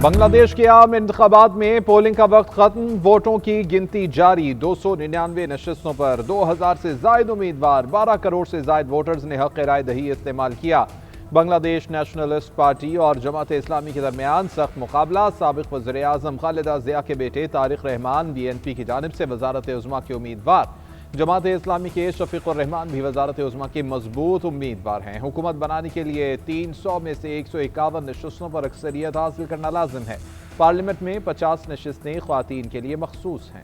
بنگلہ دیش کے عام انتخابات میں پولنگ کا وقت ختم، ووٹوں کی گنتی جاری۔ 299 نشستوں پر 2000 سے زائد امیدوار، 12 کروڑ سے زائد ووٹرز نے حق رائے دہی استعمال کیا۔ بنگلہ دیش نیشنلسٹ پارٹی اور جماعت اسلامی کے درمیان سخت مقابلہ۔ سابق وزیر اعظم خالدہ ضیاء کے بیٹے طارق رحمان BNP کی جانب سے وزارت عظمیٰ کے امیدوار۔ جماعت اسلامی کے شفیق الرحمان بھی وزارت عظمیٰ کے مضبوط امیدوار ہیں۔ حکومت بنانے کے لیے 300 میں سے 151 نشستوں پر اکثریت حاصل کرنا لازم ہے۔ پارلیمنٹ میں 50 نشستیں خواتین کے لیے مخصوص ہیں۔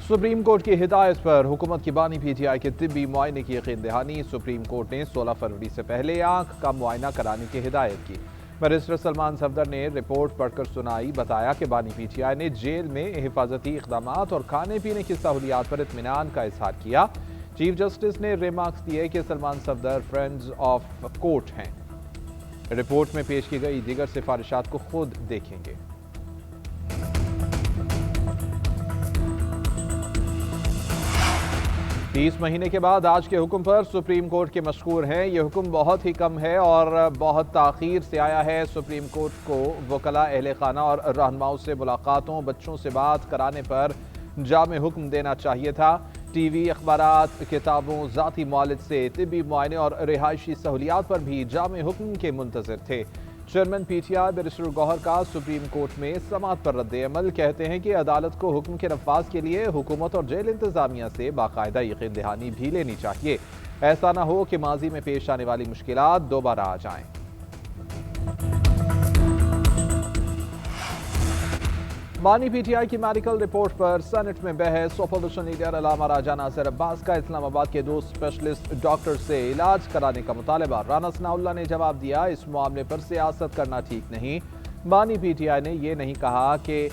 سپریم کورٹ کی ہدایت پر حکومت کی بانی PTI کے طبی معائنے کی یقین دہانی۔ سپریم کورٹ نے 16 فروری سے پہلے آنکھ کا معائنہ کرانے کی ہدایت کی۔ بیرسٹر سلمان صفدر نے رپورٹ پڑھ کر سنائی، بتایا کہ بانی PTI نے جیل میں حفاظتی اقدامات اور کھانے پینے کی سہولیات پر اطمینان کا اظہار کیا۔ چیف جسٹس نے ریمارکس دیے کہ Salman Safdar friends of court ہیں، رپورٹ میں پیش کی گئی دیگر سفارشات کو خود دیکھیں گے۔ تیس مہینے کے بعد آج کے حکم پر سپریم کورٹ کے مشکور ہیں۔ یہ حکم بہت ہی کم ہے اور بہت تاخیر سے آیا ہے۔ سپریم کورٹ کو وکلاء اہل خانہ اور رہنماؤں سے ملاقاتوں، بچوں سے بات کرانے پر جامع حکم دینا چاہیے تھا۔ ٹی وی، اخبارات، کتابوں، ذاتی معالج سے طبی معائنے اور رہائشی سہولیات پر بھی جامع حکم کے منتظر تھے۔ چیئرمین PTI بیرسٹر گوہر کا سپریم کورٹ میں سماعت پر رد عمل، کہتے ہیں کہ عدالت کو حکم کے نفاذ کے لیے حکومت اور جیل انتظامیہ سے باقاعدہ یقین دہانی بھی لینی چاہیے۔ ایسا نہ ہو کہ ماضی میں پیش آنے والی مشکلات دوبارہ آ جائیں۔ بانی PTI کی میڈیکل رپورٹ پر سینٹ میں بحث۔ اپوزیشن لیڈر علامہ راجہ ناصر عباس کا اسلام آباد کے 2 اسپیشلسٹ ڈاکٹر سے علاج کرانے کا مطالبہ۔ رانا ثناء اللہ نے جواب دیا، اس معاملے پر سیاست کرنا ٹھیک نہیں۔ بانی PTI نے یہ نہیں کہا کہ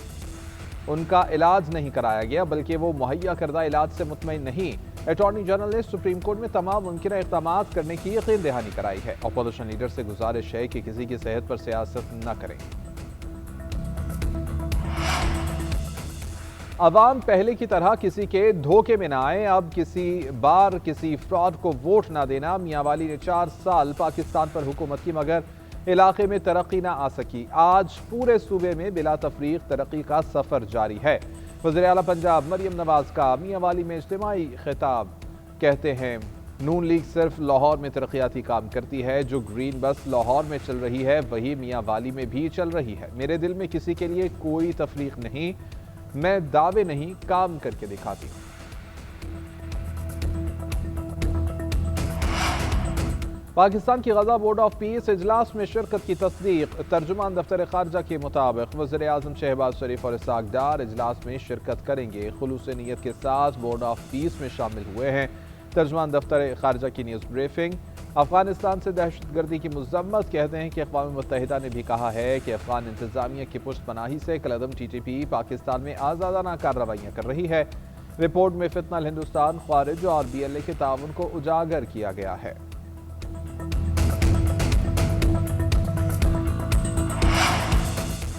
ان کا علاج نہیں کرایا گیا، بلکہ وہ مہیا کردہ علاج سے مطمئن نہیں۔ اٹارنی جنرل نے سپریم کورٹ میں تمام ممکنہ اقدامات کرنے کی یقین دہانی کرائی ہے۔ اپوزیشن لیڈر سے گزارش ہے کہ کسی کی صحت پر سیاست نہ کریں۔ عوام پہلے کی طرح کسی کے دھوکے میں نہ آئیں۔ اب کسی بار کسی فراڈ کو ووٹ نہ دینا۔ میاں والی نے 4 سال پاکستان پر حکومت کی مگر علاقے میں ترقی نہ آ سکی۔ آج پورے صوبے میں بلا تفریق ترقی کا سفر جاری ہے۔ وزیر اعلیٰ پنجاب مریم نواز کا میاں والی میں اجتماعی خطاب، کہتے ہیں نون لیگ صرف لاہور میں ترقیاتی کام کرتی ہے۔ جو گرین بس لاہور میں چل رہی ہے وہی میاں والی میں بھی چل رہی ہے۔ میرے دل میں کسی کے لیے کوئی تفریق نہیں، میں دعوے نہیں، کام کر کے دکھاتی ہوں۔ پاکستان کی غزہ بورڈ آف پیس اجلاس میں شرکت کی تصدیق۔ ترجمان دفتر خارجہ کے مطابق وزیر اعظم شہباز شریف اور اسحاق ڈار اجلاس میں شرکت کریں گے۔ خلوص نیت کے ساتھ بورڈ آف پیس میں شامل ہوئے ہیں۔ ترجمان دفتر خارجہ کی نیوز بریفنگ۔ افغانستان سے دہشت گردی کی مذمت، کہتے ہیں کہ اقوام متحدہ نے بھی کہا ہے کہ افغان انتظامیہ کی پشت پناہی سے کالعدم TTP پاکستان میں آزادانہ کارروائیاں کر رہی ہے۔ رپورٹ میں فتنہ الہندوستان، خوارج اور BLA کے تعاون کو اجاگر کیا گیا ہے۔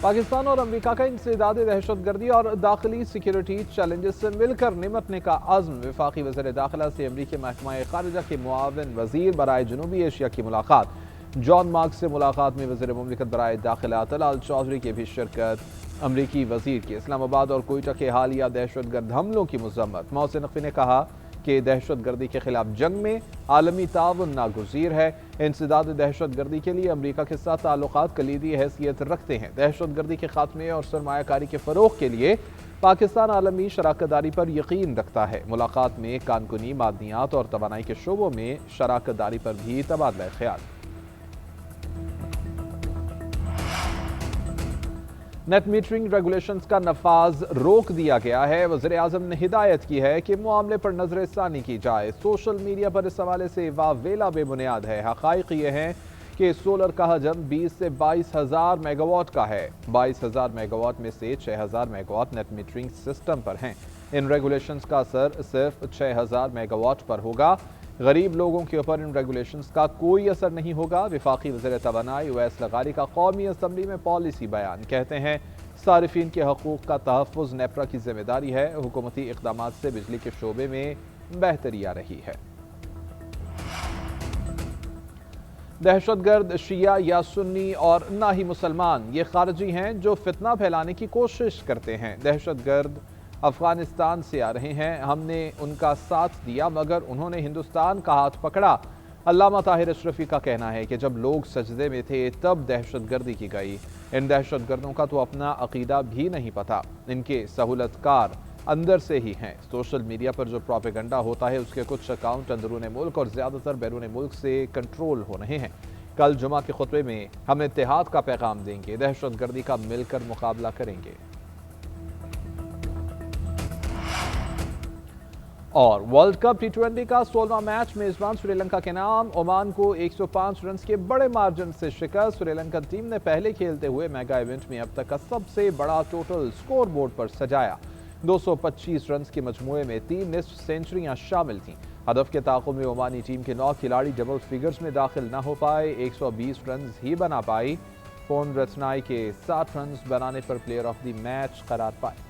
پاکستان اور امریکہ کا انسداد دہشت گردی اور داخلی سیکیورٹی چیلنجز سے مل کر نمٹنے کا عزم۔ وفاقی وزیر داخلہ سے امریکی محکمہ خارجہ کے معاون وزیر برائے جنوبی ایشیا کی ملاقات۔ جان مارک سے ملاقات میں وزیر مملکت برائے داخلہ طلال چودھری کی بھی شرکت۔ امریکی وزیر کی اسلام آباد اور کوئٹہ کے حالیہ دہشت گرد حملوں کی مذمت۔ محسن نقوی نے کہا کہ دہشت گردی کے خلاف جنگ میں عالمی تعاون ناگزیر ہے۔ انسداد دہشت گردی کے لیے امریکہ کے ساتھ تعلقات کلیدی حیثیت رکھتے ہیں۔ دہشت گردی کے خاتمے اور سرمایہ کاری کے فروغ کے لیے پاکستان عالمی شراکت داری پر یقین رکھتا ہے۔ ملاقات میں کان کنی، معدنیات اور توانائی کے شعبوں میں شراکت داری پر بھی تبادلہ خیال۔ نیٹ میٹرنگ ریگولیشنز کا نفاذ روک دیا گیا ہے۔ وزیر اعظم نے ہدایت کی ہے کہ معاملے پر نظر ثانی کی جائے۔ سوشل میڈیا پر اس حوالے سے واویلا بے بنیاد ہے۔ حقائق یہ ہیں کہ سولر کا حجم 20 سے 22 ہزار میگا واٹ کا ہے۔ 22 ہزار میگا واٹ میں سے 6 ہزار megawatt net metering system پر ہیں۔ ان ریگولیشنز کا اثر صرف 6 ہزار میگا واٹ پر ہوگا۔ غریب لوگوں کے اوپر ان ریگولیشنز کا کوئی اثر نہیں ہوگا۔ وفاقی وزیر توانائی اویس لغاری کا قومی اسمبلی میں پالیسی بیان، کہتے ہیں صارفین کے حقوق کا تحفظ نیپرا کی ذمہ داری ہے۔ حکومتی اقدامات سے بجلی کے شعبے میں بہتری آ رہی ہے۔ دہشت گرد شیعہ یا سنی اور نہ ہی مسلمان، یہ خارجی ہیں جو فتنہ پھیلانے کی کوشش کرتے ہیں۔ دہشت گرد افغانستان سے آ رہے ہیں، ہم نے ان کا ساتھ دیا مگر انہوں نے ہندوستان کا ہاتھ پکڑا۔ علامہ طاہر اشرفی کا کہنا ہے کہ جب لوگ سجدے میں تھے تب دہشت گردی کی گئی۔ ان دہشت گردوں کا تو اپنا عقیدہ بھی نہیں پتا، ان کے سہولت کار اندر سے ہی ہیں۔ سوشل میڈیا پر جو پروپیگنڈا ہوتا ہے اس کے کچھ اکاؤنٹ اندرون ملک اور زیادہ تر بیرون ملک سے کنٹرول ہو رہے ہیں۔ کل جمعہ کے خطبے میں ہم اتحاد کا پیغام دیں گے، دہشت گردی کا مل کر مقابلہ کریں گے۔ اور ورلڈ کپ ٹی 20 کا 16واں میچ میزبان سری لنکا کے نام، عمان کو 105 رنز کے بڑے مارجن سے شکست۔ سری لنکن ٹیم نے پہلے کھیلتے ہوئے میگا ایونٹ میں اب تک کا سب سے بڑا ٹوٹل سکور بورڈ پر سجایا۔ 225 رنز کے مجموعے میں 3 نصف سینچریاں شامل تھیں۔ ہدف کے تعاقب میں عمانی ٹیم کے 9 کھلاڑی ڈبل فگرز میں داخل نہ ہو پائے، 120 رنز ہی بنا پائی۔ پون رتنائی کے 60 رنز بنانے پر پلیئر آف دی میچ قرار پائے۔